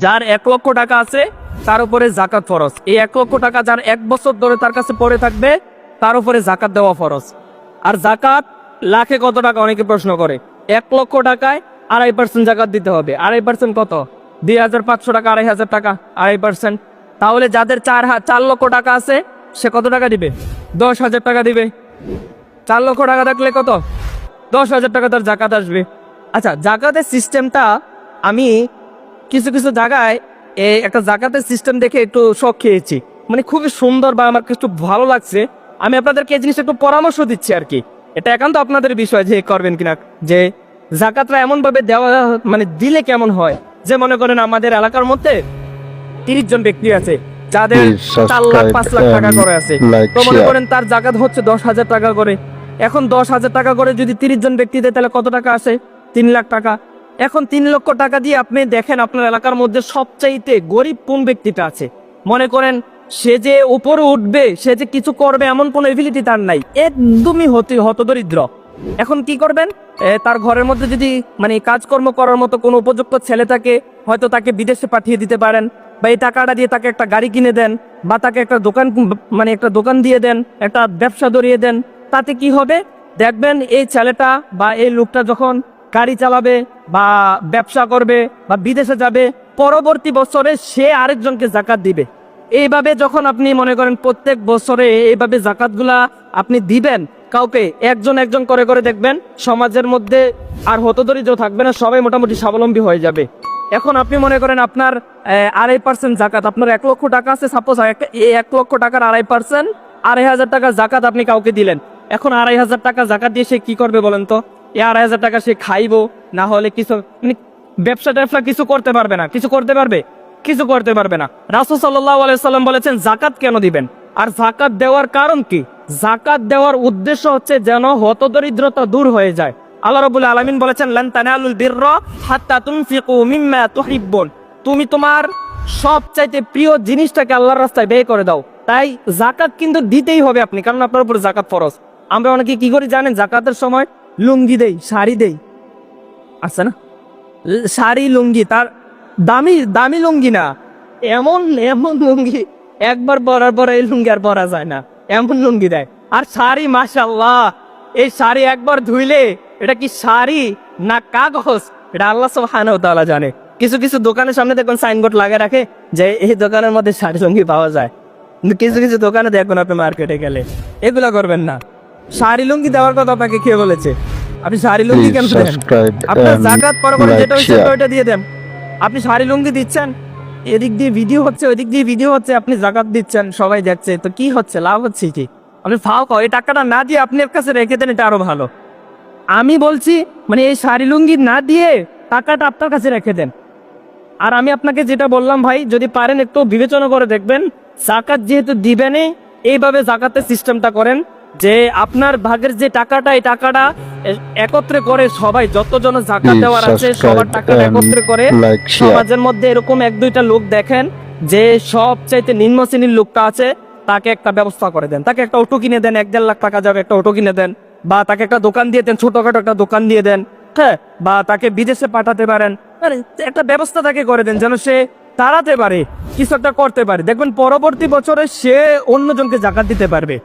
যার 1,00,000 টাকা আছে তার উপরে জাকাত ফরজ। এই 1,00,000 টাকা যার 1 বছর ধরে তার কাছে পড়ে থাকবে তার উপরে জাকাত দেওয়া ফরজ। আর জাকাত লাখে কত টাকা অনেকে প্রশ্ন করে। 1,00,000 টাকায় 2.5% জাকাত দিতে হবে। 2.5% কত? 2,500 টাকা, 2,500 টাকা, 2.5%। তাহলে যাদের 4 লক্ষ টাকা আছে সে কত টাকা দিবে? 10,000 টাকা দিবে। 4 লক্ষ টাকা থাকলে কত? 10,000 টাকা তার জাকাত আসবে। আচ্ছা, জাকাতের সিস্টেমটা আমি কিছু কিছু জায়গায় একটা জাকাতের সিস্টেম দেখে একটু শখ খেয়েছি, মানে খুবই সুন্দর বা আমার একটু ভালো লাগছে। আমি আপনাদেরকে এই জিনিসটা একটু পরামর্শ দিচ্ছি আর কি। এটা একান্ত আপনাদের বিষয় যে করবেন কিনা, যে জাকাতটা এমন ভাবে দেওয়া মানে দিলে কেমন হয়। যে মনে করেন আমাদের এলাকার মধ্যে 30 জন ব্যক্তি আছে যাদের 4 লাখ 5 লাখ টাকা করে আছে, তো মনে করেন তার জাকাত হচ্ছে 10,000 টাকা করে। এখন 10,000 টাকা করে যদি 30 জন ব্যক্তি দেয় তাহলে কত টাকা আসে? 3 লাখ টাকা। এখন 3 লক্ষ টাকা দিয়ে আপনি দেখেন আপনার এলাকার মধ্যে সবচাইতে গরিব কোন ব্যক্তিটা আছে। মনে করেন সে যে উপরে উঠবে, সে যে কিছু করবে এমন কোনো এবিলিটি তার নাই, একদমই হতদরিদ্র। এখন কি করবেন? তার ঘরের মধ্যে যদি মানে কাজকর্ম করার মতো কোনো উপযুক্ত ছেলে থাকে, হয়তো তাকে বিদেশে পাঠিয়ে দিতে পারেন, বা এই টাকাটা দিয়ে তাকে একটা গাড়ি কিনে দেন, বা তাকে একটা দোকান মানে একটা দোকান দিয়ে দেন, একটা ব্যবসা ধরিয়ে দেন। তাতে কি হবে দেখবেন, এই ছেলেটা বা এই লোকটা যখন গাড়ি চালাবে বা ব্যবসা করবে বা বিদেশে যাবে, পরবর্তী বছরে সে আরেকজনকে জাকাত দিবে। এইভাবে যখন আপনি মনে করেন প্রত্যেক বছরে এইভাবে জাকাতগুলা আপনি দিবেন কাউকে, একজন একজন করে করে, দেখবেন সমাজের মধ্যে আর হতদরিদ্র থাকবে না, সবাই মোটামুটি স্বাবলম্বী হয়ে যাবে। এখন আপনি মনে করেন আপনার 2.5% জাকাত, আপনার 1 লক্ষ টাকা আছে, সাপোজ এই 1 লক্ষ টাকার 2.5% 2,500 টাকা জাকাত আপনি কাউকে দিলেন। এখন 2,500 টাকা জাকাত দিয়ে সে কি করবে বলেন তো? এই 2,500 টাকা সে খাইবো, না হলে কিছু মানে ব্যবসা ট্যাবসা কিছু করতে পারবে না। কিছু করতে পারবে? কিছু করতে পারবে না। রাসূল সাল্লাল্লাহু আলাইহি সাল্লাম বলেছেন জাকাত কেন দিবেন, আর জাকাত দেওয়ার কারণ কি? জাকাত দেওয়ার উদ্দেশ্য হচ্ছে যেন হতদরিদ্রতা দূর হয়ে যায়। আল্লাহ রাব্বুল আলামিন বলেছেন লান তানালুল বিররা হাত্তা তুনফিকু মিম্মা তুহিব্বুন। তুমি তোমার সবচাইতে প্রিয় জিনিসটাকে আল্লাহর রাস্তায় ব্যয় করে দাও। তাই জাকাত কিন্তু দিতেই হবে আপনি, কারণ আপনার উপর জাকাত ফরজ। আমরা অনেকে কি করি জানেন? জাকাতের সময় লুঙ্গি দেই, শাড়ি দেই, আছে না শাড়ি লুঙ্গি, তার দামি দামি লুঙ্গি না, এমন এমন লুঙ্গি একবার পরার পরে এই লুঙ্গি আর পরা যায় না, এমন লুঙ্গি দেয়। আর শাড়ি মাশাআল্লাহ, এই শাড়ি একবার ধুইলে এটা কি শাড়ি না কাগজ, এটা আল্লাহ সুবহানাহু ওয়া তাআলা জানে। কিছু কিছু দোকানের সামনে দেখবেন সাইনবোর্ড লাগিয়ে রাখে যে এই দোকানের মধ্যে শাড়ি লুঙ্গি পাওয়া যায়, কিন্তু কিছু কিছু দোকানে দেখবেন আপনি মার্কেটে গেলে। এগুলা করবেন না। শাড়ি লুঙ্গি দেওয়ার কথা আপনাকে কে বলেছে? আপনি শাড়ি লুঙ্গি কেন দেন? আপনার জাকাত পরে যেটা হচ্ছে ওইটা দিয়ে দেন। আপনি শাড়ি লুঙ্গি দিচ্ছেন, এদিক দিয়ে ভিডিও হচ্ছে, ওইদিক দিয়ে ভিডিও হচ্ছে, আপনি জাকাত দিচ্ছেন, সবাই দেখছে, তো কি হচ্ছে? লাভ হচ্ছে কি? আপনি ফাও খাও, এই টাকাটা না দিয়ে আপনি এর কাছে রেখে দেন, এটা আরো ভালো। আমি বলছি মানে এই শাড়ি লুঙ্গি না দিয়ে টাকাটা আপনার কাছে রেখে দেন। আর আমি আপনাকে যেটা বললাম ভাই, যদি পারেন একটু বিবেচনা করে দেখবেন, জাকাত যেহেতু দিবেনই, এইভাবে জাকাতের সিস্টেমটা করেন যে আপনার ভাগের যে টাকাটা, এই টাকাটা একত্রে করে সবাই, যতজন জাকাত দেওয়ার আছে সবার টাকাটা একত্রে করে সমাজের মধ্যে এরকম 1-2টা লোক দেখেন যে সবচাইতে নিম্ন শ্রেণীর লোকটা আছে, তাকে একটা ব্যবস্থা করে দেন। তাকে একটা অটো কিনে দেন, 1-1.5 লাখ টাকা যাবে, একটা অটো কিনে দেন। বা তাকে একটা দোকান দিয়ে দেন, ছোটখাটো একটা দোকান দিয়ে দেন, হ্যাঁ। বা তাকে বিদেশে পাঠাতে পারেন, মানে একটা ব্যবস্থা তাকে করে দেন যেন সে দাঁড়াতে পারে, কিছু একটা করতে পারে। দেখবেন পরবর্তী বছরে সে অন্যজনকে জাকাত দিতে পারবে।